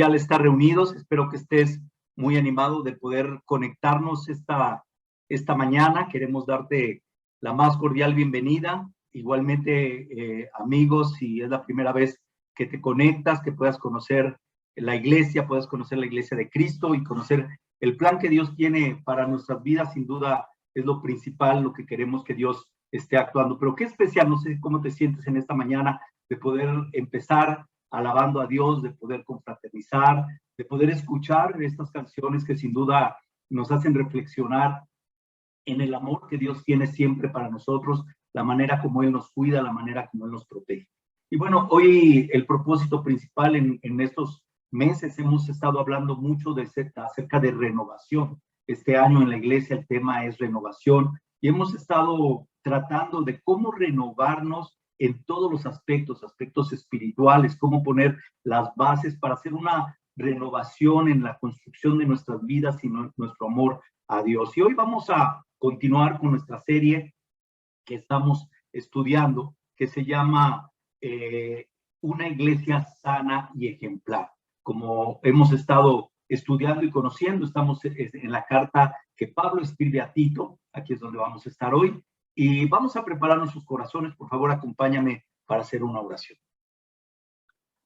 Al estar reunidos, espero que estés muy animado de poder conectarnos esta mañana. Queremos darte la más cordial bienvenida. Igualmente, amigos, si es la primera vez que te conectas, que puedas conocer la iglesia, puedas conocer la iglesia de Cristo y conocer el plan que Dios tiene para nuestras vidas. Sin duda es lo principal, lo que queremos que Dios esté actuando. Pero qué especial, no sé cómo te sientes en esta mañana de poder empezar alabando a Dios, de poder confraternizar, de poder escuchar estas canciones que sin duda nos hacen reflexionar en el amor que Dios tiene siempre para nosotros, la manera como Él nos cuida, la manera como Él nos protege. Y bueno, hoy el propósito principal en estos meses hemos estado hablando mucho acerca de renovación. Este año en la iglesia el tema es renovación y hemos estado tratando de cómo renovarnos en todos los aspectos espirituales, cómo poner las bases para hacer una renovación en la construcción de nuestras vidas y nuestro amor a Dios. Y hoy vamos a continuar con nuestra serie que estamos estudiando, que se llama Una iglesia sana y ejemplar. Como hemos estado estudiando y conociendo, estamos en la carta que Pablo escribe a Tito. Aquí es donde vamos a estar hoy. Y vamos a preparar nuestros corazones. Por favor, acompáñame para hacer una oración.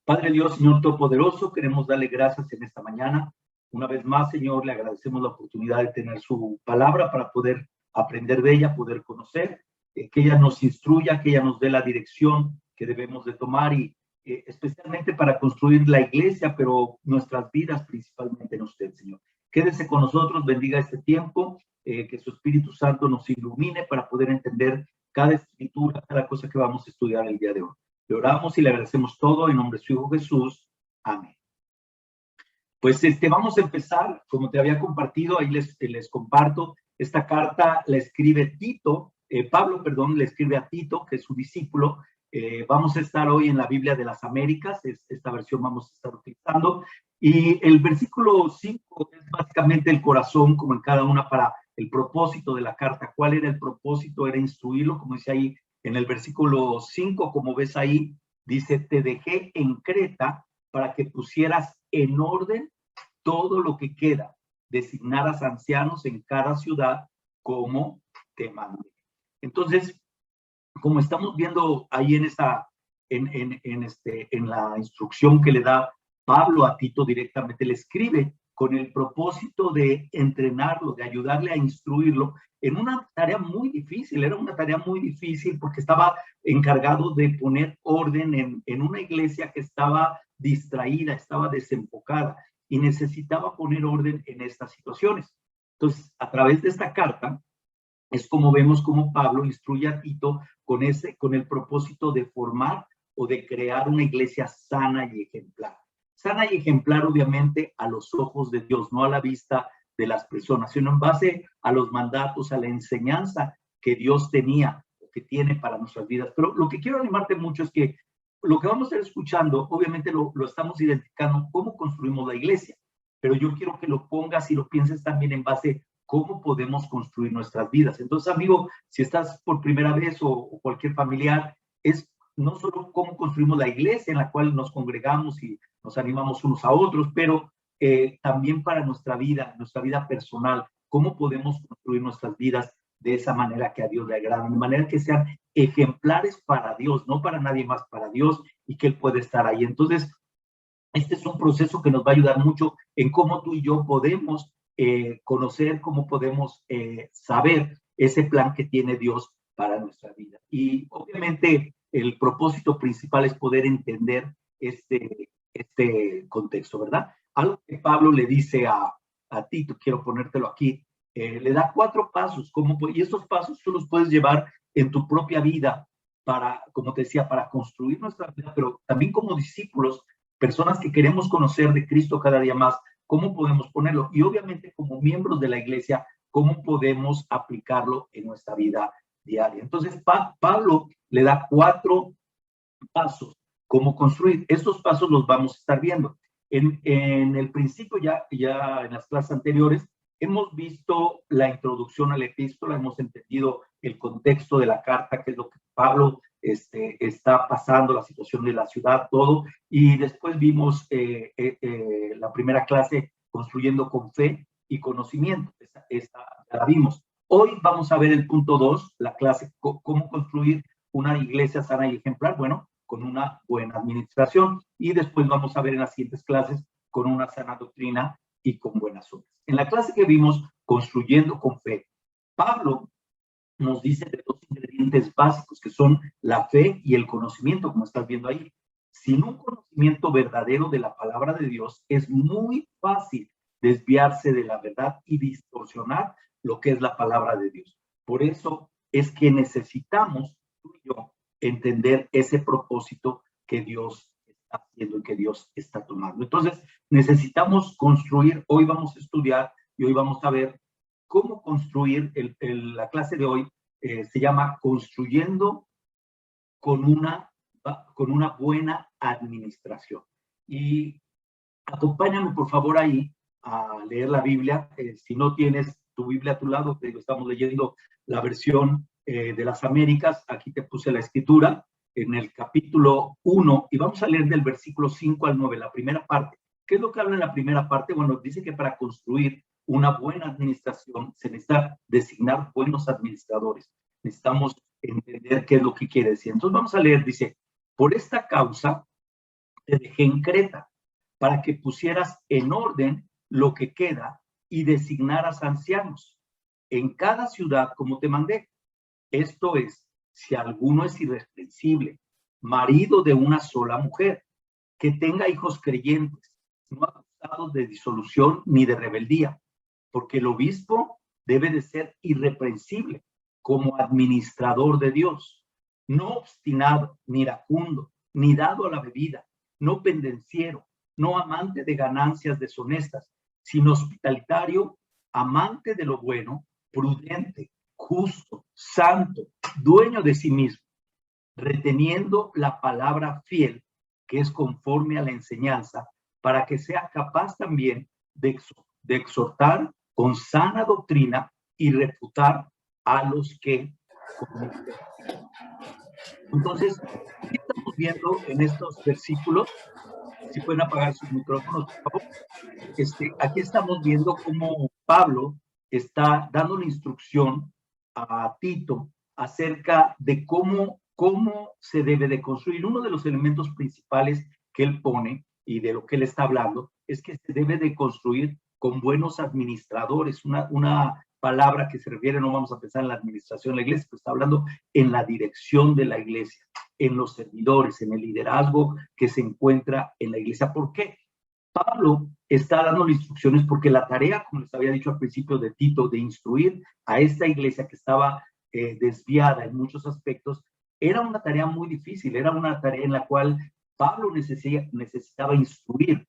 Padre Dios, Señor Todopoderoso, queremos darle gracias en esta mañana. Una vez más, Señor, le agradecemos la oportunidad de tener su palabra para poder aprender de ella, poder conocer, que ella nos instruya, que ella nos dé la dirección que debemos de tomar y especialmente para construir la iglesia, pero nuestras vidas principalmente en usted, Señor. Quédese con nosotros, bendiga este tiempo, que su Espíritu Santo nos ilumine para poder entender cada escritura, cada cosa que vamos a estudiar el día de hoy. Le oramos y le agradecemos todo en nombre de su Hijo Jesús. Amén. Pues vamos a empezar, como te había compartido, ahí les comparto. Esta carta la escribe Tito, Pablo, le escribe a Tito, que es su discípulo. Vamos a estar hoy en la Biblia de las Américas, esta versión vamos a estar utilizando. Y el versículo 5 es básicamente el corazón, como en cada una, para el propósito de la carta. ¿Cuál era el propósito? Era instruirlo, como dice ahí en el versículo 5, como ves ahí, dice, te dejé en Creta para que pusieras en orden todo lo que queda, designaras ancianos en cada ciudad como te mandé. Entonces, como estamos viendo ahí en la instrucción que le da Pablo a Tito directamente, le escribe con el propósito de entrenarlo, de ayudarle a instruirlo en una tarea muy difícil. Era una tarea muy difícil porque estaba encargado de poner orden en una iglesia que estaba distraída, estaba desenfocada y necesitaba poner orden en estas situaciones. Entonces, a través de esta carta, es como vemos cómo Pablo instruye a Tito con el propósito de formar o de crear una iglesia sana y ejemplar. Sana y ejemplar, obviamente, a los ojos de Dios, no a la vista de las personas, sino en base a los mandatos, a la enseñanza que Dios tenía o que tiene para nuestras vidas. Pero lo que quiero animarte mucho es que lo que vamos a estar escuchando, obviamente lo estamos identificando cómo construimos la iglesia, pero yo quiero que lo pongas y lo pienses también en base cómo podemos construir nuestras vidas. Entonces, amigo, si estás por primera vez o cualquier familiar, es no solo cómo construimos la iglesia en la cual nos congregamos y nos animamos unos a otros, pero también para nuestra vida personal, cómo podemos construir nuestras vidas de esa manera que a Dios le agrada, de manera que sean ejemplares para Dios, no para nadie más, para Dios, y que Él puede estar ahí. Entonces, este es un proceso que nos va a ayudar mucho en cómo tú y yo podemos conocer, cómo podemos saber ese plan que tiene Dios para nuestra vida. Y obviamente el propósito principal es poder entender este contexto, ¿verdad? Algo que Pablo le dice a Tito, quiero ponértelo aquí, le da 4 pasos, y estos pasos tú los puedes llevar en tu propia vida para, como te decía, para construir nuestra vida, pero también como discípulos, personas que queremos conocer de Cristo cada día más, ¿cómo podemos ponerlo? Y obviamente como miembros de la iglesia, ¿cómo podemos aplicarlo en nuestra vida diaria? Entonces, Pablo le da 4 pasos, cómo construir. Estos pasos los vamos a estar viendo. En el principio, ya en las clases anteriores, hemos visto la introducción a la epístola, hemos entendido el contexto de la carta, que es lo que Pablo está pasando, la situación de la ciudad, todo. Y después vimos la primera clase, construyendo con fe y conocimiento. Esta ya la vimos. Hoy vamos a ver el punto 2, la clase, cómo construir una iglesia sana y ejemplar, bueno, con una buena administración. Y después vamos a ver en las siguientes clases con una sana doctrina y con buenas obras. En la clase que vimos, construyendo con fe, Pablo nos dice de dos ingredientes básicos, que son la fe y el conocimiento, como estás viendo ahí. Sin un conocimiento verdadero de la palabra de Dios, es muy fácil desviarse de la verdad y distorsionar lo que es la palabra de Dios. Por eso es que necesitamos, tú y yo, entender ese propósito que Dios está haciendo y que Dios está tomando. Entonces, necesitamos construir, hoy vamos a estudiar y hoy vamos a ver cómo construir. La clase de hoy se llama Construyendo con una buena administración. Y acompáñame por favor ahí a leer la Biblia. Si no tienes tu Biblia a tu lado, te digo, estamos leyendo la versión de las Américas. Aquí te puse la escritura en el capítulo 1 y vamos a leer del versículo 5 al 9, la primera parte. ¿Qué es lo que habla en la primera parte? Bueno, dice que para construir una buena administración se necesita designar buenos administradores. Necesitamos entender qué es lo que quiere decir. Entonces vamos a leer, dice, por esta causa te dejé en Creta, para que pusieras en orden lo que queda y designaras ancianos en cada ciudad como te mandé. Esto es, si alguno es irreprensible, marido de una sola mujer, que tenga hijos creyentes, no acusados de disolución ni de rebeldía, porque el obispo debe de ser irreprensible como administrador de Dios, no obstinado, ni iracundo, ni dado a la bebida, no pendenciero, no amante de ganancias deshonestas, sino hospitalitario, amante de lo bueno, prudente, justo, santo, dueño de sí mismo, reteniendo la palabra fiel, que es conforme a la enseñanza, para que sea capaz también de exhortar con sana doctrina y refutar a los que cometen. Entonces, ¿qué estamos viendo en estos versículos? Si pueden apagar sus micrófonos, por favor. Aquí estamos viendo cómo Pablo está dando una instrucción a Tito acerca de cómo se debe de construir. Uno de los elementos principales que él pone y de lo que él está hablando es que se debe de construir con buenos administradores. Una palabra que se refiere, no vamos a pensar en la administración de la iglesia, pero está hablando en la dirección de la iglesia, en los servidores, en el liderazgo que se encuentra en la iglesia. ¿Por qué? Pablo está dando instrucciones porque la tarea, como les había dicho al principio de Tito, de instruir a esta iglesia que estaba desviada en muchos aspectos, era una tarea muy difícil, era una tarea en la cual Pablo necesitaba instruir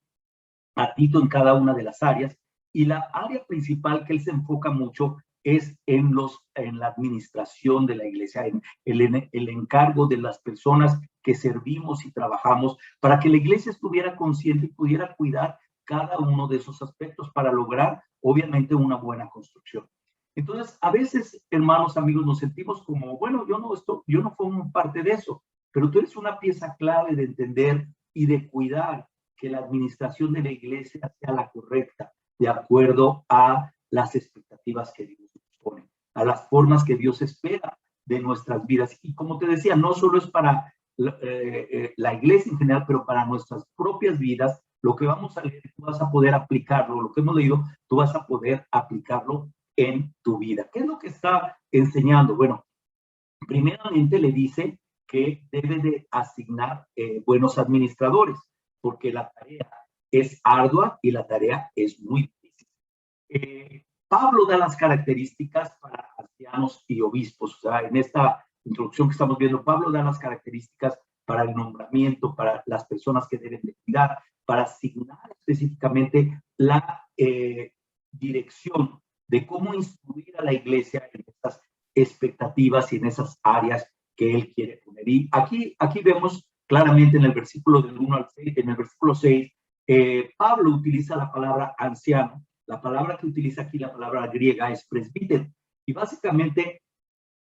a Tito en cada una de las áreas, y la área principal que él se enfoca mucho es en la administración de la iglesia, en el encargo de las personas que servimos y trabajamos, para que la iglesia estuviera consciente y pudiera cuidar cada uno de esos aspectos para lograr, obviamente, una buena construcción. Entonces, a veces, hermanos, amigos, nos sentimos como, bueno, yo no formo parte de eso, pero tú eres una pieza clave de entender y de cuidar que la administración de la iglesia sea la correcta, de acuerdo a las expectativas que Dios nos pone, a las formas que Dios espera de nuestras vidas. Y como te decía, no solo es para la iglesia en general, pero para nuestras propias vidas. Lo que vamos a leer, tú vas a poder aplicarlo, lo que hemos leído, tú vas a poder aplicarlo en tu vida. ¿Qué es lo que está enseñando? Bueno, primeramente le dice que debe de asignar buenos administradores, porque la tarea es ardua y la tarea es muy difícil. Pablo da las características para ancianos y obispos. O sea, en esta introducción que estamos viendo, Pablo da las características para el nombramiento, para las personas que deben de cuidar, para asignar específicamente la dirección de cómo instruir a la iglesia en estas expectativas y en esas áreas que él quiere poner. Y aquí vemos claramente en el versículo del 1 al 6, en el versículo 6, Pablo utiliza la palabra anciano. La palabra que utiliza aquí, la palabra griega, es presbítero. Y básicamente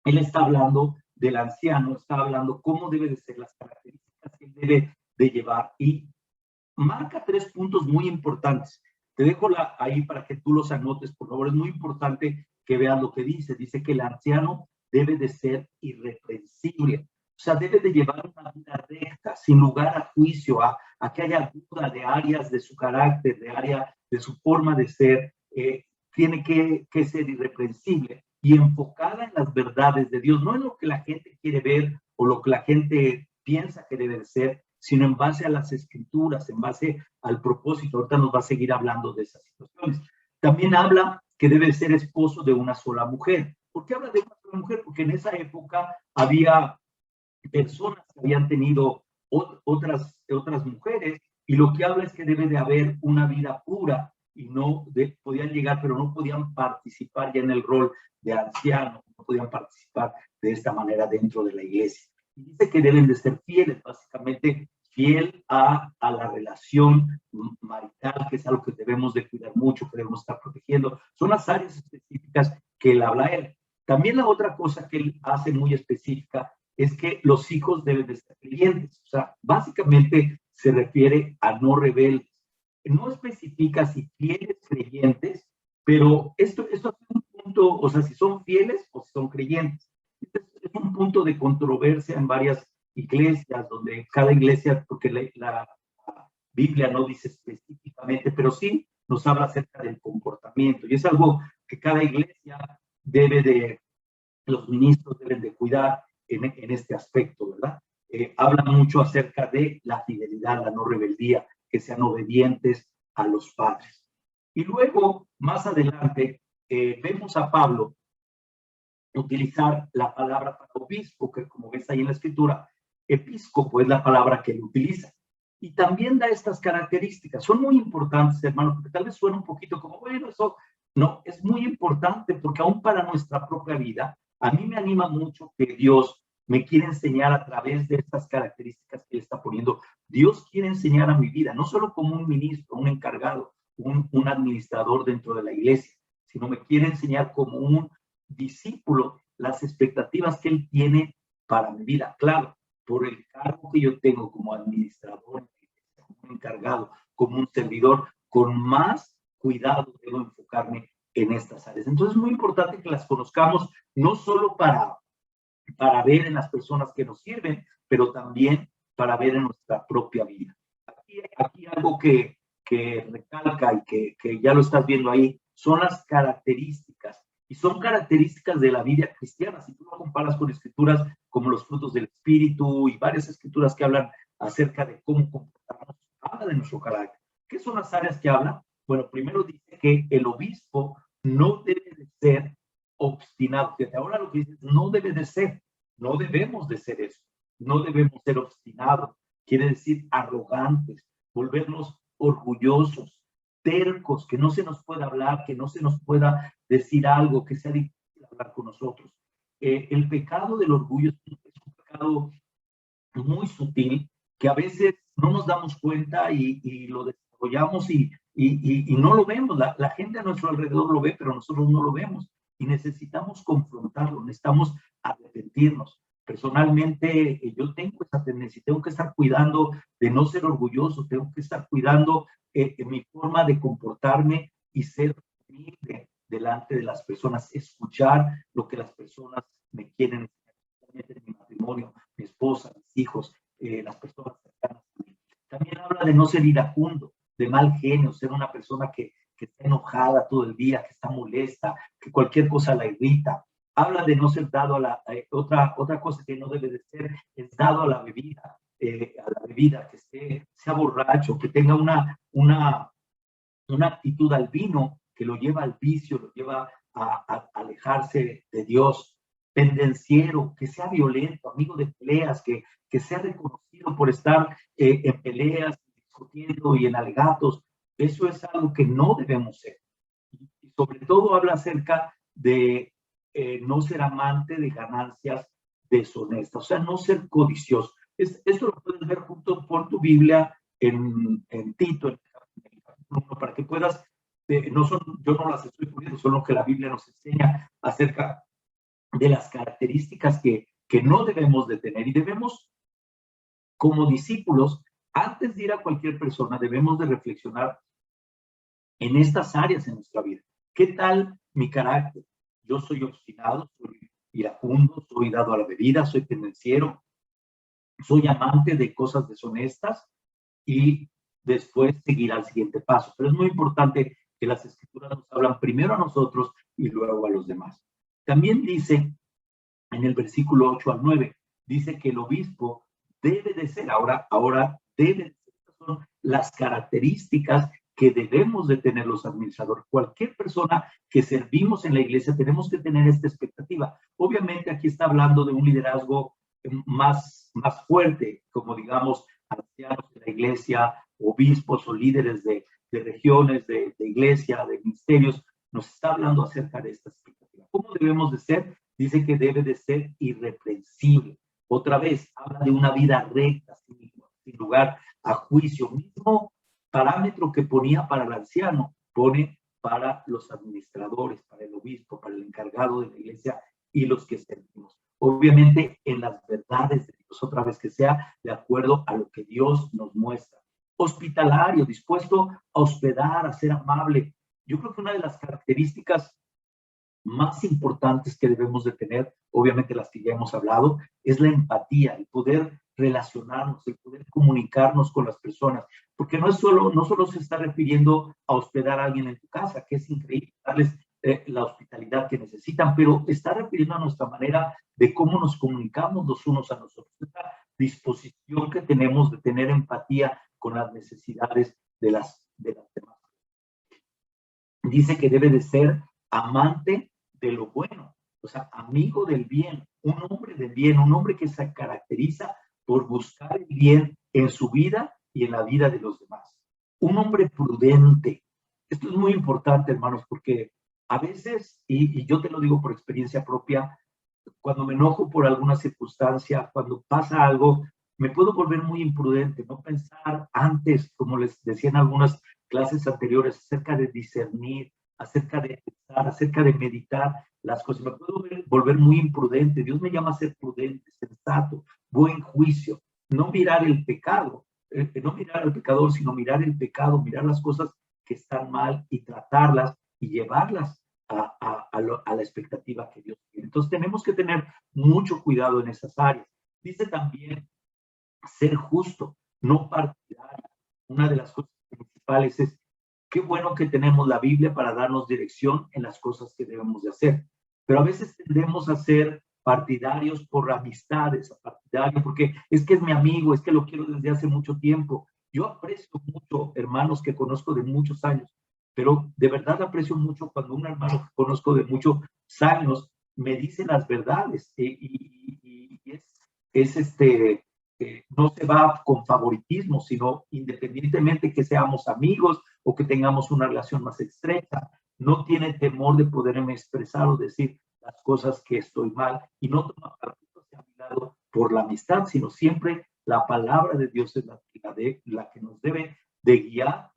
él está hablando del anciano, está hablando cómo debe de ser las características que él debe de llevar y marca 3 puntos muy importantes. Te dejo ahí para que tú los anotes, por favor. Es muy importante que veas lo que dice. Dice que el anciano debe de ser irreprensible. O sea, debe de llevar una vida recta, sin lugar a juicio, a que haya duda de áreas de su carácter, de área de su forma de ser. Tiene que ser irreprensible y enfocada en las verdades de Dios, no en lo que la gente quiere ver o lo que la gente piensa que debe ser, sino en base a las escrituras, en base al propósito. Ahorita nos va a seguir hablando de esas situaciones. También habla que debe ser esposo de una sola mujer. ¿Por qué habla de una sola mujer? Porque en esa época había personas que habían tenido otras mujeres, y lo que habla es que debe de haber una vida pura, y podían llegar, pero no podían participar ya en el rol de anciano, no podían participar de esta manera dentro de la iglesia. Y dice que deben de ser fieles, básicamente fiel a la relación marital, que es algo que debemos de cuidar mucho, que debemos estar protegiendo. Son las áreas específicas que él habla él. También la otra cosa que él hace muy específica es que los hijos deben de ser creyentes. O sea, básicamente se refiere a no rebeldes. No especifica si fieles creyentes, pero esto es un punto, o sea, si son fieles o si son creyentes. Es un punto de controversia en varias iglesias, donde cada iglesia, porque la Biblia no dice específicamente, pero sí nos habla acerca del comportamiento. Y es algo que cada iglesia los ministros deben de cuidar en este aspecto, ¿verdad? Habla mucho acerca de la fidelidad, la no rebeldía, que sean obedientes a los padres. Y luego, más adelante, vemos a Pablo utilizar la palabra para obispo, que como ves ahí en la escritura, episcopo es la palabra que él utiliza. Y también da estas características. Son muy importantes, hermano, porque tal vez suena un poquito como, bueno, eso no, es muy importante porque aún para nuestra propia vida, a mí me anima mucho que Dios me quiere enseñar a través de estas características que Él está poniendo. Dios quiere enseñar a mi vida, no solo como un ministro, un encargado, un administrador dentro de la iglesia, sino me quiere enseñar como un discípulo las expectativas que Él tiene para mi vida. Claro, por el cargo que yo tengo como administrador, como un encargado, como un servidor, con más cuidado debo enfocarme en estas áreas. Entonces es muy importante que las conozcamos, no solo para ver en las personas que nos sirven, pero también para ver en nuestra propia vida. Aquí algo que recalca y que ya lo estás viendo ahí, son las características, y son características de la vida cristiana. Si tú lo comparas con escrituras como los frutos del Espíritu y varias escrituras que hablan acerca de cómo comportarnos, habla de nuestro carácter. ¿Qué son las áreas que habla? Bueno, primero dice que el obispo no debe de ser obstinado. Fíjate, ahora lo que dice, no debe de ser, no debemos de ser eso, no debemos ser obstinados, quiere decir arrogantes, volvernos orgullosos, tercos, que no se nos pueda hablar, que no se nos pueda decir algo, que sea difícil hablar con nosotros. El pecado del orgullo es un pecado muy sutil, que a veces no nos damos cuenta y lo desarrollamos y no lo vemos. La gente a nuestro alrededor lo ve, pero nosotros no lo vemos. Y necesitamos confrontarlo, necesitamos arrepentirnos. Personalmente, yo tengo esa tendencia, tengo que estar cuidando de no ser orgulloso, tengo que estar cuidando mi forma de comportarme y ser humilde delante de las personas, escuchar lo que las personas me quieren en mi matrimonio, mi esposa, mis hijos, las personas cercanas a mí. También habla de no ser iracundo, de mal genio, ser una persona que está enojada todo el día, que está molesta, que cualquier cosa la irrita. Habla de no ser dado a otra cosa que no debe de ser, es dado a la bebida, que sea borracho, que tenga una actitud al vino que lo lleva al vicio, lo lleva a alejarse de Dios, pendenciero, que sea violento, amigo de peleas, que sea reconocido por estar en peleas, discutiendo y en alegatos. Eso es algo que no debemos ser. Y sobre todo habla acerca de no ser amante de ganancias deshonestas, o sea, no ser codicioso. Esto lo puedes ver junto por tu Biblia en Tito, para que puedas, yo no las estoy poniendo, son lo que la Biblia nos enseña acerca de las características que que no debemos de tener y debemos, como discípulos, antes de ir a cualquier persona, debemos de reflexionar en estas áreas en nuestra vida. ¿Qué tal mi carácter? Yo soy obstinado, soy iracundo, soy dado a la bebida, soy pendenciero, soy amante de cosas deshonestas y después seguir al siguiente paso. Pero es muy importante que las escrituras nos hablan primero a nosotros y luego a los demás. También dice en el versículo 8 al 9, dice que el obispo debe de ser, ahora debe de ser, estas son las características que debemos de tener los administradores. Cualquier persona que servimos en la iglesia tenemos que tener esta expectativa. Obviamente aquí está hablando de un liderazgo más fuerte, como digamos ancianos de la iglesia, obispos o líderes de regiones, de iglesia, de ministerios. Nos está hablando acerca de esta expectativa. ¿Cómo debemos de ser? Dice que debe de ser irreprensible. Otra vez, habla de una vida recta, sin lugar a juicio. Mismo parámetro que ponía para el anciano, pone para los administradores, para el obispo, para el encargado de la iglesia y los que servimos. Obviamente en las verdades de Dios, otra vez que sea de acuerdo a lo que Dios nos muestra. Hospitalario, dispuesto a hospedar, a ser amable. Yo creo que una de las características más importantes que debemos de tener, obviamente las que ya hemos hablado, es la empatía, el poder relacionarnos, el poder comunicarnos con las personas, porque no solo se está refiriendo a hospedar a alguien en tu casa, que es increíble, darles la hospitalidad que necesitan, pero está refiriendo a nuestra manera de cómo nos comunicamos los unos a nosotros, esta disposición que tenemos de tener empatía con las necesidades de las demás. Dice que debe de ser amante de lo bueno, o sea, amigo del bien, un hombre del bien, un hombre que se caracteriza por buscar el bien en su vida y en la vida de los demás. Un hombre prudente. Esto es muy importante, hermanos, porque a veces, y yo te lo digo por experiencia propia, cuando me enojo por alguna circunstancia, cuando pasa algo, me puedo volver muy imprudente, no pensar antes, como les decía en algunas clases anteriores, acerca de discernir, acerca de pensar, acerca de meditar las cosas. Me puedo volver muy imprudente. Dios me llama a ser prudente, sensato, buen juicio, no mirar el pecado, no mirar al pecador, sino mirar el pecado, mirar las cosas que están mal y tratarlas y llevarlas a la expectativa que Dios tiene. Entonces tenemos que tener mucho cuidado en esas áreas. Dice también ser justo, no partidario. Una de las cosas principales es qué bueno que tenemos la Biblia para darnos dirección en las cosas que debemos de hacer. Pero a veces tendemos a ser partidarios por amistades, partidarios porque es que es mi amigo, es que lo quiero desde hace mucho tiempo. Yo aprecio mucho hermanos que conozco de muchos años, pero de verdad aprecio mucho cuando un hermano que conozco de muchos años me dice las verdades y no se va con favoritismo, sino independientemente que seamos amigos o que tengamos una relación más estrecha, no tiene temor de poderme expresar o decir las cosas que estoy mal y no toma partido hacia mi lado por la amistad, sino siempre la palabra de Dios es la que nos debe de guiar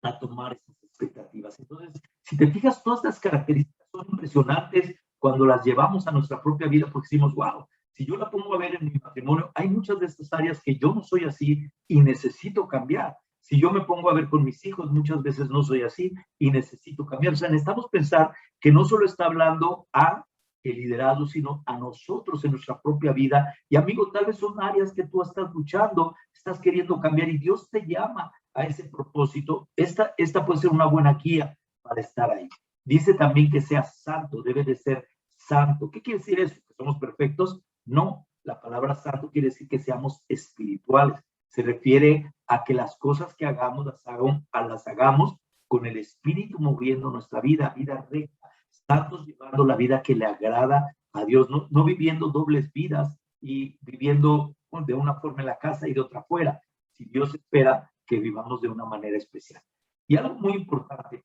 a tomar esas expectativas. Entonces, si te fijas, todas estas características son impresionantes cuando las llevamos a nuestra propia vida porque decimos, wow, si yo la pongo a ver en mi matrimonio, hay muchas de estas áreas que yo no soy así y necesito cambiar. Si yo me pongo a ver con mis hijos, muchas veces no soy así y necesito cambiar. O sea, necesitamos pensar que no solo está hablando a el liderazgo, sino a nosotros en nuestra propia vida. Y amigo, tal vez son áreas que tú estás luchando, estás queriendo cambiar y Dios te llama a ese propósito. Esta puede ser una buena guía para estar ahí. Dice también que sea santo, debe de ser santo. ¿Qué quiere decir eso? ¿Que somos perfectos? No, la palabra santo quiere decir que seamos espirituales. Se refiere a que las cosas que hagamos las hagamos con el espíritu moviendo nuestra vida recta. Santos llevando la vida que le agrada a Dios, no viviendo dobles vidas y viviendo de una forma en la casa y de otra fuera. Si Dios espera que vivamos de una manera especial. Y algo muy importante,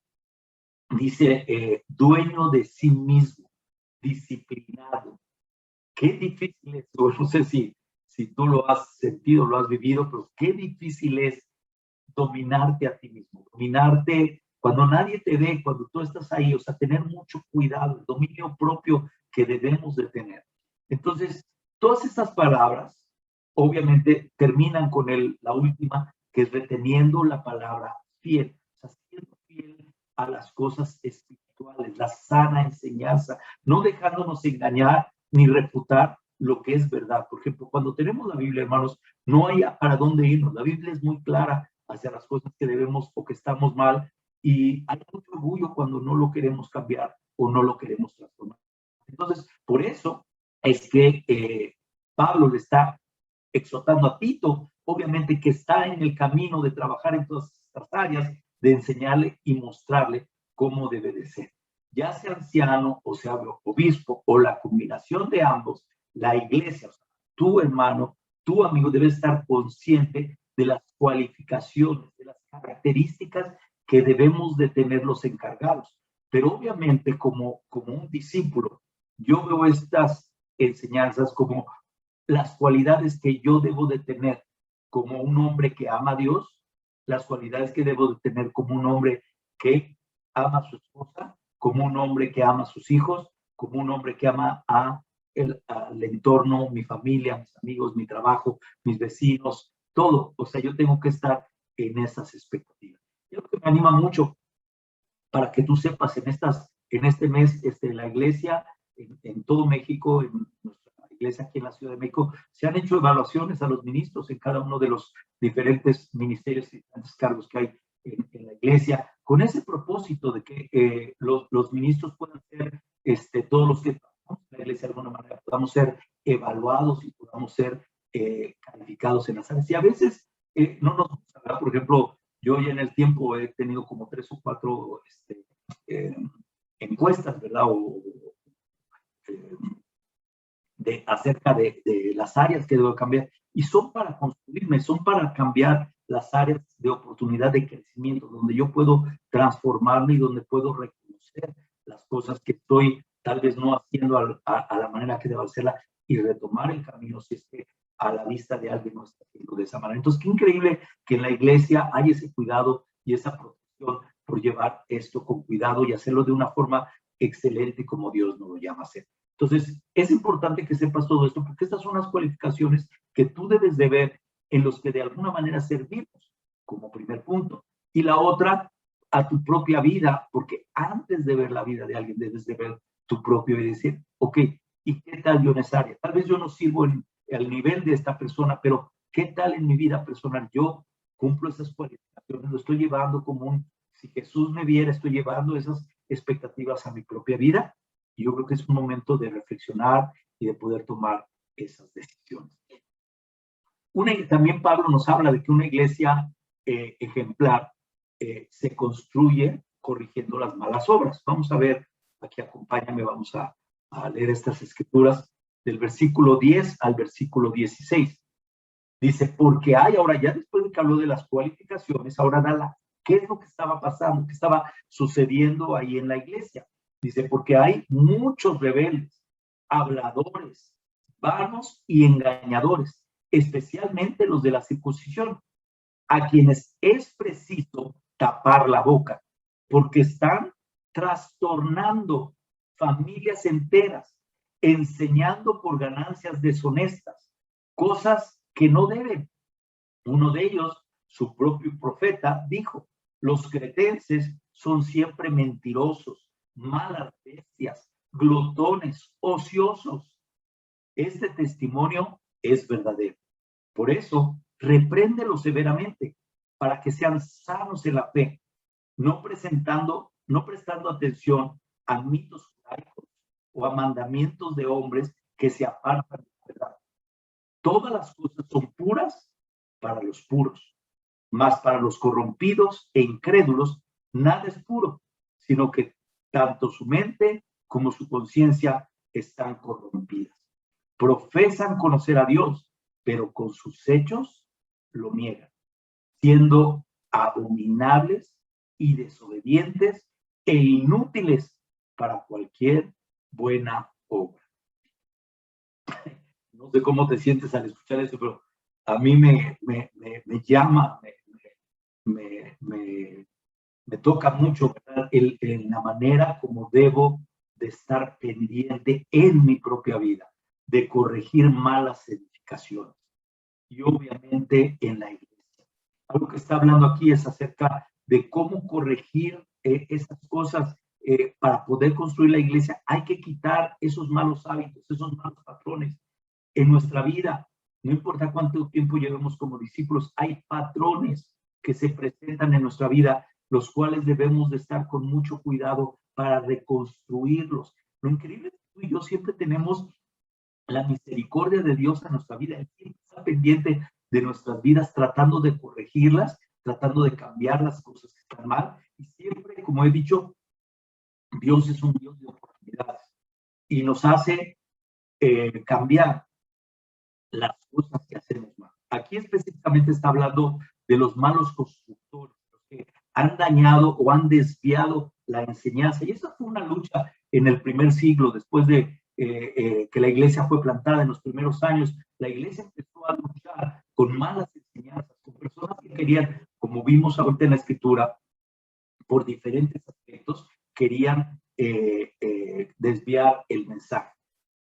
dice, dueño de sí mismo, disciplinado. Qué difícil es, no sé si tú lo has sentido, lo has vivido, pero qué difícil es dominarte a ti mismo, dominarte cuando nadie te ve, cuando tú estás ahí, o sea, tener mucho cuidado, el dominio propio que debemos de tener. Entonces, todas estas palabras, obviamente, terminan con la última, que es reteniendo la palabra fiel. O sea, siendo fiel a las cosas espirituales, la sana enseñanza, no dejándonos engañar ni refutar lo que es verdad. Por ejemplo, cuando tenemos la Biblia, hermanos, no hay para dónde irnos. La Biblia es muy clara hacia las cosas que debemos o que estamos mal, y hay mucho orgullo cuando no lo queremos cambiar o no lo queremos transformar. Entonces, por eso es que Pablo le está exhortando a Tito, obviamente que está en el camino de trabajar en todas estas áreas, de enseñarle y mostrarle cómo debe de ser. Ya sea anciano o sea obispo o la combinación de ambos, la iglesia, o sea, tu hermano, tu amigo debe estar consciente de las cualificaciones, de las características que debemos de tener los encargados. Pero obviamente como un discípulo, yo veo estas enseñanzas como las cualidades que yo debo de tener como un hombre que ama a Dios, las cualidades que debo de tener como un hombre que ama a su esposa, como un hombre que ama a sus hijos, como un hombre que ama al entorno, mi familia, mis amigos, mi trabajo, mis vecinos, todo. O sea, yo tengo que estar en esas expectativas. Y lo que me anima mucho para que tú sepas en este mes, la iglesia en todo México, en nuestra iglesia aquí en la Ciudad de México, se han hecho evaluaciones a los ministros en cada uno de los diferentes ministerios y diferentes cargos que hay en la iglesia, con ese propósito de que los ministros puedan ser, todos los que trabajamos en la iglesia de alguna manera, podamos ser evaluados y podamos ser calificados en las áreas. Y a veces no nos gusta, ¿verdad? Por ejemplo, yo ya en el tiempo he tenido como 3 o 4 encuestas, ¿verdad? Acerca de las áreas que debo cambiar. Y son para construirme, son para cambiar las áreas de oportunidad de crecimiento, donde yo puedo transformarme y donde puedo reconocer las cosas que estoy tal vez no haciendo a la manera que debo hacerla, y retomar el camino si es que a la vista de alguien no está haciendo de esa manera. Entonces, qué increíble que en la iglesia hay ese cuidado y esa protección por llevar esto con cuidado y hacerlo de una forma excelente como Dios nos lo llama a hacer. Entonces, es importante que sepas todo esto, porque estas son las cualificaciones que tú debes de ver en los que de alguna manera servimos, como primer punto. Y la otra, a tu propia vida, porque antes de ver la vida de alguien, debes de ver tu propio y decir, ok, ¿y qué tal yo en esa área? Tal vez yo no sirvo al nivel de esta persona, pero ¿qué tal en mi vida personal? Yo cumplo esas cualificaciones, lo estoy llevando como si Jesús me viera, estoy llevando esas expectativas a mi propia vida. Y yo creo que es un momento de reflexionar y de poder tomar esas decisiones. También Pablo nos habla de que una iglesia ejemplar se construye corrigiendo las malas obras. Vamos a ver, aquí acompáñame, vamos a leer estas escrituras del versículo 10 al versículo 16. Dice, porque hay, ahora ya después de que habló de las cualificaciones, ahora da qué es lo que estaba pasando, qué estaba sucediendo ahí en la iglesia. Dice, porque hay muchos rebeldes, habladores, vanos y engañadores, especialmente los de la circuncisión, a quienes es preciso tapar la boca, porque están trastornando familias enteras, enseñando por ganancias deshonestas, cosas que no deben. Uno de ellos, su propio profeta, dijo, los cretenses son siempre mentirosos, malas bestias, glotones, ociosos. Este testimonio es verdadero. Por eso, repréndelo severamente, para que sean sanos en la fe, no prestando atención a mitos judaicos o a mandamientos de hombres que se apartan de la verdad. Todas las cosas son puras para los puros, mas para los corrompidos e incrédulos nada es puro, sino que tanto su mente como su conciencia están corrompidas. Profesan conocer a Dios, pero con sus hechos lo niegan, siendo abominables y desobedientes e inútiles para cualquier buena obra. No sé cómo te sientes al escuchar eso, pero a mí me llama, me toca mucho, ¿verdad? En la manera como debo de estar pendiente en mi propia vida. de corregir malas edificaciones. Y obviamente en la iglesia. Algo que está hablando aquí es acerca de cómo corregir esas cosas para poder construir la iglesia. Hay que quitar esos malos hábitos, esos malos patrones en nuestra vida. No importa cuánto tiempo llevemos como discípulos, hay patrones que se presentan en nuestra vida, los cuales debemos de estar con mucho cuidado para reconstruirlos. Lo increíble es que tú y yo siempre tenemos la misericordia de Dios en nuestra vida. Él siempre está pendiente de nuestras vidas, tratando de corregirlas, tratando de cambiar las cosas que están mal. Y siempre, como he dicho, Dios es un Dios de oportunidades y nos hace cambiar las cosas que hacemos mal. Aquí específicamente está hablando de los malos constructores, los que han dañado o han desviado la enseñanza. Y esa fue una lucha en el primer siglo, después de que la iglesia fue plantada en los primeros años. La iglesia empezó a luchar con malas enseñanzas, con personas que querían, como vimos ahorita en la escritura, por diferentes aspectos, querían desviar el mensaje.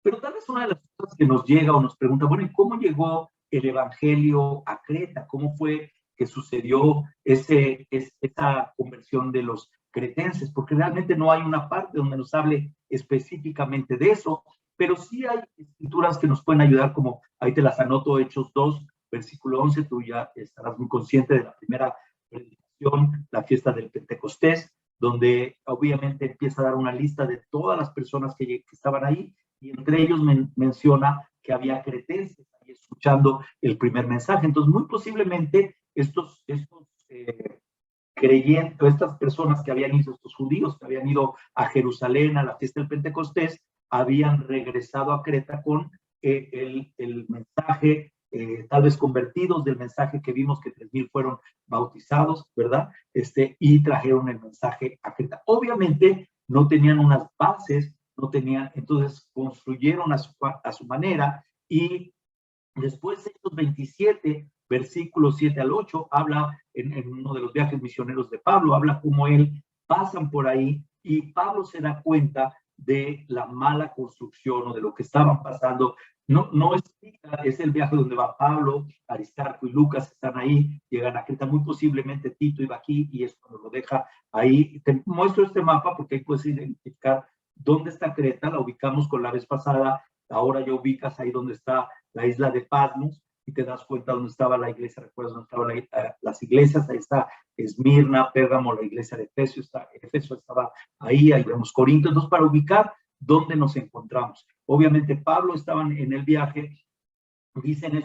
Pero tal vez una de las cosas que nos llega o nos pregunta, bueno, ¿y cómo llegó el evangelio a Creta? ¿Cómo fue que sucedió esa conversión de los cretenses? Porque realmente no hay una parte donde nos hable específicamente de eso, pero sí hay escrituras que nos pueden ayudar, como ahí te las anoto, Hechos 2, versículo 11, tú ya estarás muy consciente de la primera predicación, la fiesta del Pentecostés, donde obviamente empieza a dar una lista de todas las personas que estaban ahí, y entre ellos menciona que había cretenses ahí escuchando el primer mensaje. Entonces, muy posiblemente estos creyentes, estas personas que habían ido, estos judíos que habían ido a Jerusalén a la fiesta del Pentecostés, habían regresado a Creta con el mensaje, tal vez convertidos del mensaje que vimos que 3,000 fueron bautizados, ¿verdad? Y trajeron el mensaje a Creta. Obviamente no tenían unas bases, no tenían, entonces construyeron a su manera, y después de estos 27, versículos 7 al 8, habla en uno de los viajes misioneros de Pablo, habla cómo él pasan por ahí y Pablo se da cuenta de la mala construcción o de lo que estaban pasando. No explica, es el viaje donde va Pablo, Aristarco y Lucas están ahí, llegan a Creta, muy posiblemente Tito iba aquí y es cuando lo deja ahí. Te muestro este mapa porque ahí puedes identificar dónde está Creta, la ubicamos con la vez pasada, ahora ya ubicas ahí donde está la isla de Patmos y te das cuenta dónde estaba la iglesia, recuerdas dónde estaban las iglesias, ahí está Esmirna, Pérgamo, la iglesia de Efeso estaba ahí vemos Corinto. Entonces, para ubicar dónde nos encontramos. Obviamente Pablo estaba en el viaje, dice en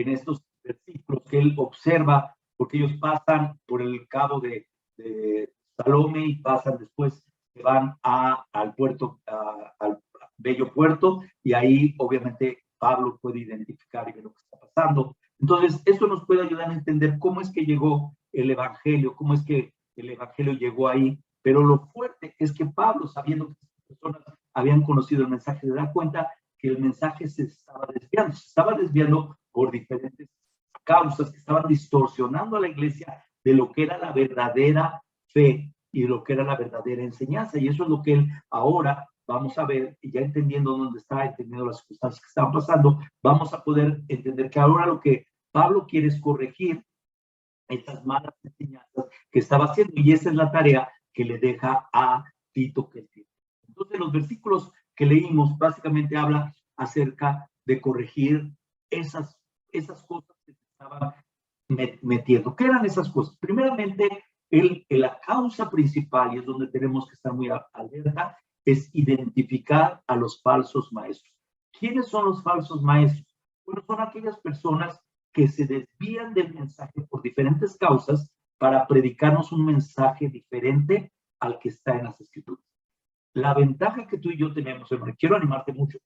estos versículos que él observa, porque ellos pasan por el cabo de Salome y pasan después, se van al puerto, al bello puerto, y ahí obviamente Pablo puede identificar y ver lo que está pasando. Entonces, esto nos puede ayudar a entender cómo es que llegó el evangelio, cómo es que el evangelio llegó ahí. Pero lo fuerte es que Pablo, sabiendo que las personas habían conocido el mensaje, se da cuenta que el mensaje se estaba desviando por diferentes causas que estaban distorsionando a la iglesia de lo que era la verdadera fe y lo que era la verdadera enseñanza. Y eso es lo que él ahora vamos a ver, y ya entendiendo dónde está, entendiendo las circunstancias que estaban pasando, vamos a poder entender que ahora lo que Pablo quiere es corregir estas malas enseñanzas que estaba haciendo, y esa es la tarea que le deja a Tito que tiene. Entonces, los versículos que leímos básicamente habla acerca de corregir esas cosas que se estaban metiendo. ¿Qué eran esas cosas? Primeramente, la causa principal, y es donde tenemos que estar muy alerta, es identificar a los falsos maestros. ¿Quiénes son los falsos maestros? Bueno, son aquellas personas que se desvían del mensaje por diferentes causas para predicarnos un mensaje diferente al que está en las escrituras. La ventaja que tú y yo tenemos, hermano, quiero animarte mucho,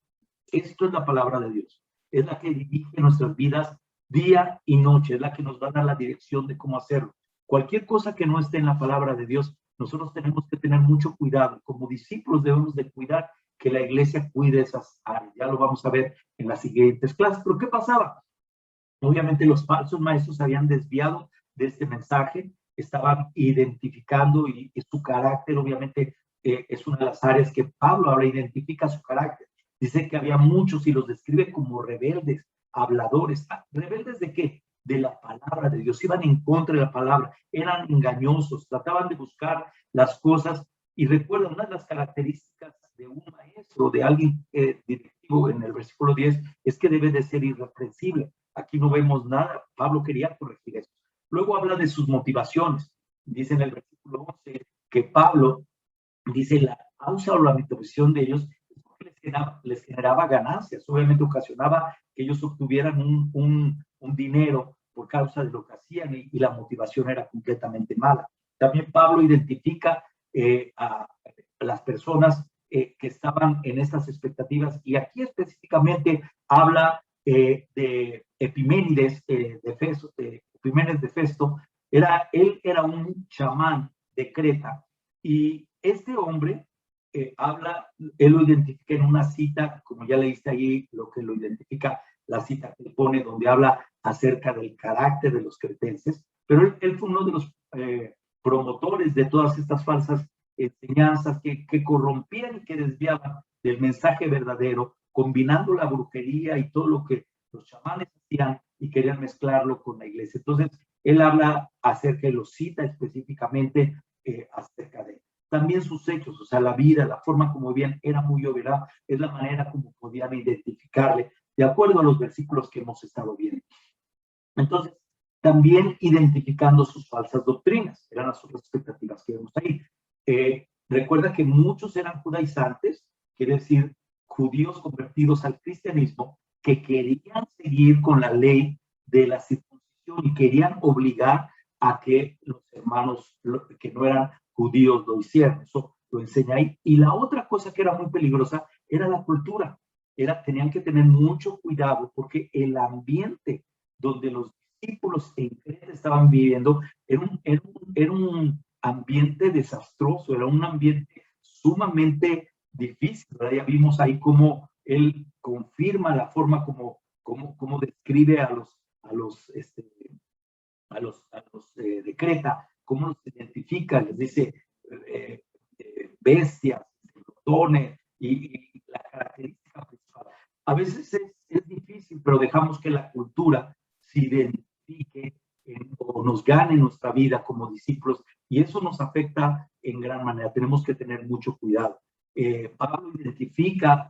esto es la palabra de Dios, es la que dirige nuestras vidas día y noche, es la que nos va a dar la dirección de cómo hacerlo. Cualquier cosa que no esté en la palabra de Dios, nosotros tenemos que tener mucho cuidado. Como discípulos debemos de cuidar que la iglesia cuide esas áreas. Ya lo vamos a ver en las siguientes clases. ¿Pero qué pasaba? Obviamente los falsos maestros habían desviado de este mensaje, estaban identificando y su carácter, obviamente, es una de las áreas que Pablo ahora identifica su carácter. Dice que había muchos y los describe como rebeldes, habladores. ¿Rebeldes de qué? De la palabra de Dios. Iban en contra de la palabra, eran engañosos, trataban de buscar las cosas. Y recuerda, una de las características de un maestro, de alguien directivo en el versículo 10, es que debe de ser irreprensible. Aquí no vemos nada. Pablo quería corregir eso. Luego habla de sus motivaciones. Dice en el versículo 11 que Pablo dice la causa o la motivación de ellos es porque les generaba ganancias. Obviamente ocasionaba que ellos obtuvieran un dinero por causa de lo que hacían y la motivación era completamente mala. También Pablo identifica a las personas que estaban en estas expectativas y aquí específicamente habla de Epiménides Epiménides de Festo. Él era un chamán de Creta y este hombre él lo identifica en una cita, como ya leíste ahí, lo que lo identifica, la cita que pone donde habla acerca del carácter de los cretenses, pero él fue uno de los promotores de todas estas falsas enseñanzas que corrompían y que desviaban del mensaje verdadero, combinando la brujería y todo lo que los chamanes hacían y querían mezclarlo con la iglesia. Entonces, él habla acerca, lo cita específicamente acerca de él. También sus hechos, o sea, la vida, la forma como vivían, era muy obvia, es la manera como podían identificarle, de acuerdo a los versículos que hemos estado viendo. Entonces, también identificando sus falsas doctrinas, eran las otras expectativas que vemos ahí. Recuerda que muchos eran judaizantes, quiere decir judíos convertidos al cristianismo, que querían seguir con la ley de la circuncisión y querían obligar a que los hermanos que no eran judíos lo hicieran. Eso lo enseña ahí. Y la otra cosa que era muy peligrosa era la cultura. Tenían que tener mucho cuidado porque el ambiente donde los discípulos en Creta estaban viviendo era un ambiente desastroso, era un ambiente sumamente difícil, ¿verdad? Ya vimos ahí cómo él confirma la forma como describe a los de Creta, cómo los identifica, les dice bestias, glotones y la característica principal. A veces es difícil, pero dejamos que la cultura se identifique o nos gane nuestra vida como discípulos y eso nos afecta en gran manera. Tenemos que tener mucho cuidado. Pablo identifica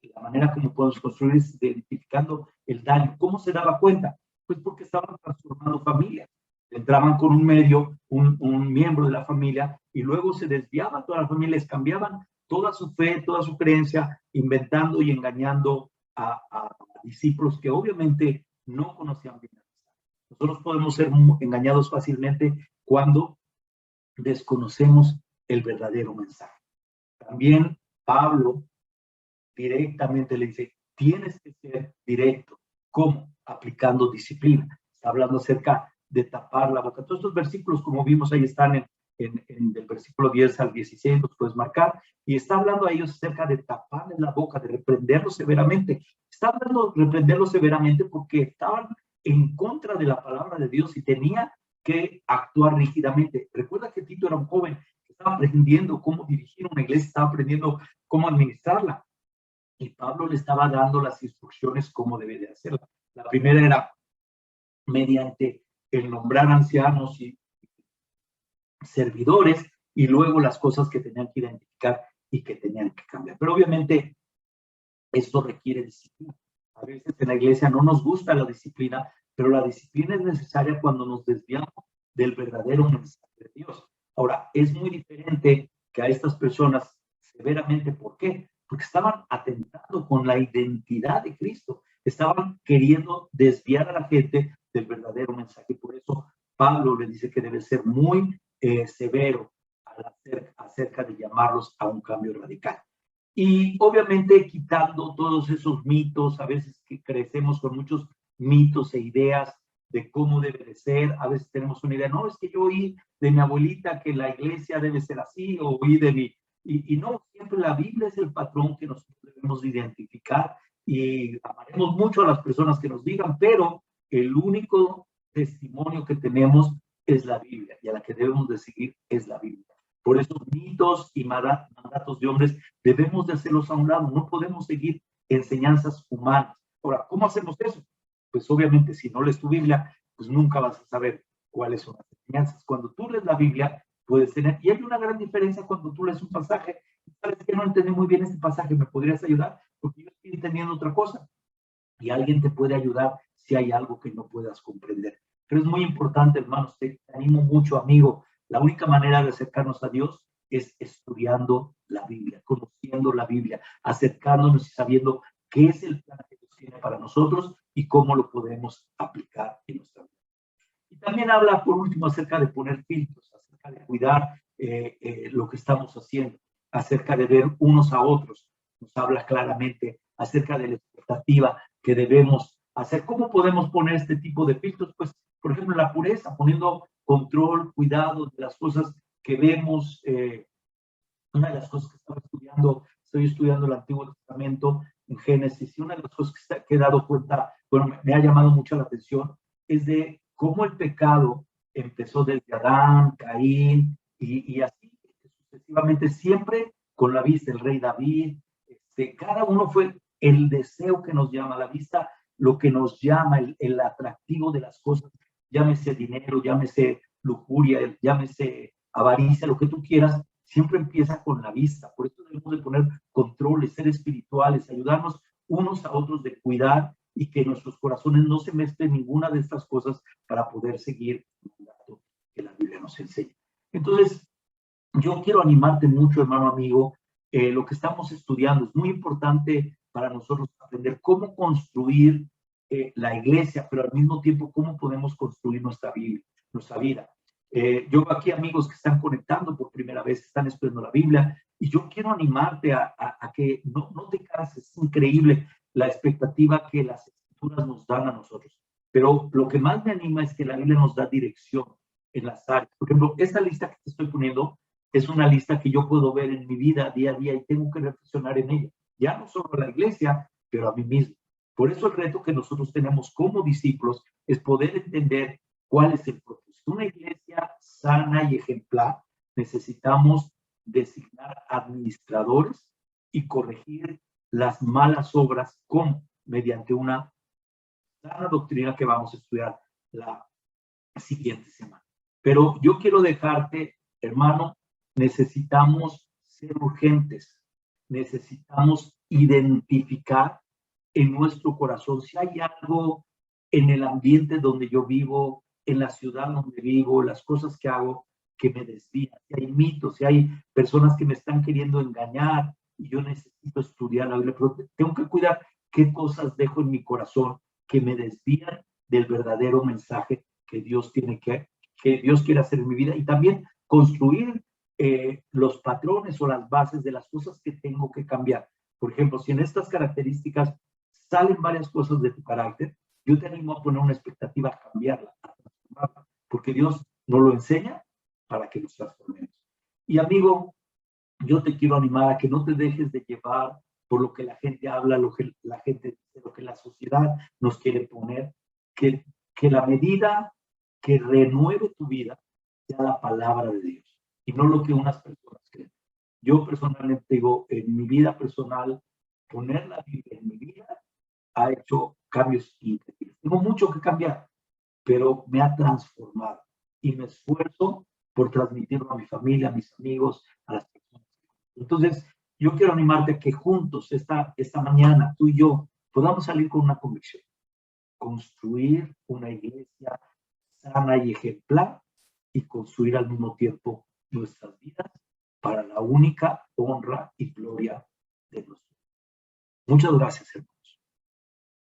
la manera como podemos construir es identificando el daño. ¿Cómo se daba cuenta? Pues porque estaban transformando familias. Entraban con un miembro de la familia y luego se desviaba toda la familia, les cambiaban toda su fe, toda su creencia, inventando y engañando a discípulos que obviamente no conocían bien. Nosotros podemos ser engañados fácilmente cuando desconocemos el verdadero mensaje. También Pablo directamente le dice, tienes que ser directo. ¿Cómo? Aplicando disciplina. Está hablando acerca de tapar la boca. Todos estos versículos, como vimos ahí, están del versículo 10 al 16, los puedes marcar, y está hablando a ellos acerca de taparles la boca, de reprenderlos severamente. Está hablando de reprenderlos severamente porque estaban en contra de la palabra de Dios y tenía que actuar rígidamente. Recuerda que Tito era un joven que estaba aprendiendo cómo dirigir una iglesia, estaba aprendiendo cómo administrarla. Y Pablo le estaba dando las instrucciones cómo debe de hacerla. La primera era mediante el nombrar ancianos y servidores y luego las cosas que tenían que identificar y que tenían que cambiar. Pero obviamente esto requiere disciplina. A veces en la iglesia no nos gusta la disciplina, pero la disciplina es necesaria cuando nos desviamos del verdadero mensaje de Dios. Ahora, es muy diferente que a estas personas severamente. ¿Por qué? Porque estaban atentando con la identidad de Cristo. Estaban queriendo desviar a la gente del verdadero mensaje. Por eso Pablo le dice que debe ser muy severo acerca de llamarlos a un cambio radical. Y obviamente quitando todos esos mitos, a veces que crecemos con muchos mitos e ideas de cómo debe de ser, a veces tenemos una idea, no, es que yo oí de mi abuelita que la iglesia debe ser así, o oí de mi, y no, siempre la Biblia es el patrón que nosotros debemos identificar y amaremos mucho a las personas que nos digan, pero el único testimonio que tenemos es la Biblia y a la que debemos de seguir es la Biblia. Por esos mitos y mandatos de hombres debemos de hacerlos a un lado, no podemos seguir enseñanzas humanas. Ahora, ¿cómo hacemos eso? Pues obviamente si no lees tu Biblia, pues nunca vas a saber cuáles son las enseñanzas. Cuando tú lees la Biblia, puedes tener, y hay una gran diferencia cuando tú lees un pasaje, sabes que no entendí muy bien este pasaje, ¿me podrías ayudar? Porque yo estoy entendiendo otra cosa. Y alguien te puede ayudar si hay algo que no puedas comprender. Pero es muy importante, hermanos, te animo mucho, amigo. La única manera de acercarnos a Dios es estudiando la Biblia, conociendo la Biblia, acercándonos y sabiendo qué es el plan que Dios tiene para nosotros y cómo lo podemos aplicar en nuestra vida. Y también habla, por último, acerca de poner filtros, acerca de cuidar lo que estamos haciendo, acerca de ver unos a otros. Nos habla claramente acerca de la expectativa que debemos hacer. ¿Cómo podemos poner este tipo de filtros? Pues, por ejemplo, la pureza, poniendo control, cuidado de las cosas que vemos. Una de las cosas que estoy estudiando el Antiguo Testamento en Génesis, y una de las cosas que he dado cuenta, bueno, me ha llamado mucho la atención, es de cómo el pecado empezó desde Adán, Caín, y así sucesivamente, siempre con la vista, el rey David, cada uno fue el deseo que nos llama a la vista, lo que nos llama, el atractivo de las cosas, llámese dinero, llámese lujuria, llámese avaricia, lo que tú quieras, siempre empieza con la vista. Por eso debemos de poner controles, ser espirituales, ayudarnos unos a otros de cuidar y que nuestros corazones no se mezclen ninguna de estas cosas para poder seguir el mandato que la Biblia nos enseña. Entonces, yo quiero animarte mucho, hermano amigo. Lo que estamos estudiando es muy importante para nosotros aprender cómo construir la iglesia, pero al mismo tiempo cómo podemos construir nuestra vida. Yo veo aquí amigos que están conectando por primera vez, están estudiando la Biblia, y yo quiero animarte a que no te canses. Es increíble la expectativa que las escrituras nos dan a nosotros. Pero lo que más me anima es que la Biblia nos da dirección en las áreas. Por ejemplo, esta lista que te estoy poniendo es una lista que yo puedo ver en mi vida día a día y tengo que reflexionar en ella. Ya no solo a la iglesia, pero a mí mismo. Por eso el reto que nosotros tenemos como discípulos es poder entender cuál es el propósito. Una iglesia sana y ejemplar, necesitamos designar administradores y corregir las malas obras como mediante una sana doctrina que vamos a estudiar la siguiente semana. Pero yo quiero dejarte, hermano, necesitamos ser urgentes, necesitamos identificar en nuestro corazón si hay algo en el ambiente donde yo vivo, en la ciudad donde vivo, las cosas que hago que me desvían, si hay mitos, si hay personas que me están queriendo engañar y yo necesito estudiar la Biblia, pero tengo que cuidar qué cosas dejo en mi corazón que me desvían del verdadero mensaje que Dios que Dios quiere hacer en mi vida, y también construir los patrones o las bases de las cosas que tengo que cambiar. Por ejemplo, si en estas características salen varias cosas de tu carácter, yo te animo a poner una expectativa a cambiarla, a transformarla, porque Dios nos lo enseña para que nos transformemos. Y amigo, yo te quiero animar a que no te dejes de llevar por lo que la gente habla, lo que la gente dice, lo que la sociedad nos quiere poner, que la medida que renueve tu vida sea la palabra de Dios y no lo que unas personas creen. Yo personalmente digo, en mi vida personal, poner la Biblia en mi vida ha hecho cambios increíbles. Tengo mucho que cambiar, pero me ha transformado y me esfuerzo por transmitirlo a mi familia, a mis amigos, a las personas. Entonces, yo quiero animarte a que juntos esta mañana, tú y yo, podamos salir con una convicción, construir una iglesia sana y ejemplar y construir al mismo tiempo nuestras vidas para la única honra y gloria de Dios. Muchas gracias, hermano.